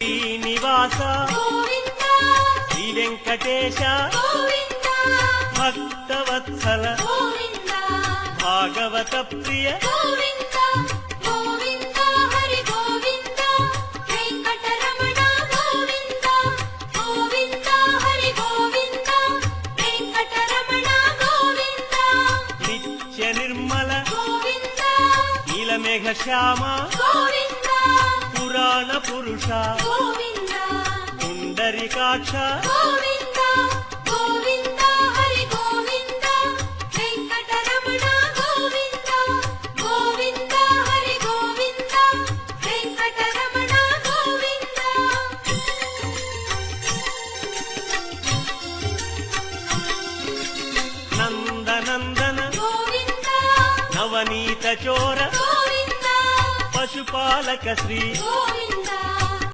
శ్రీనివాస శ్రీ వెంకటేశ భక్తవత్సల భాగవత ప్రియ నిత్య నిర్మల నీలమేఘ శ్యామ పురాణ పురుష పుండరీకాక్ష నందనందన నవనీత చోర పశుపాలక శ్రీ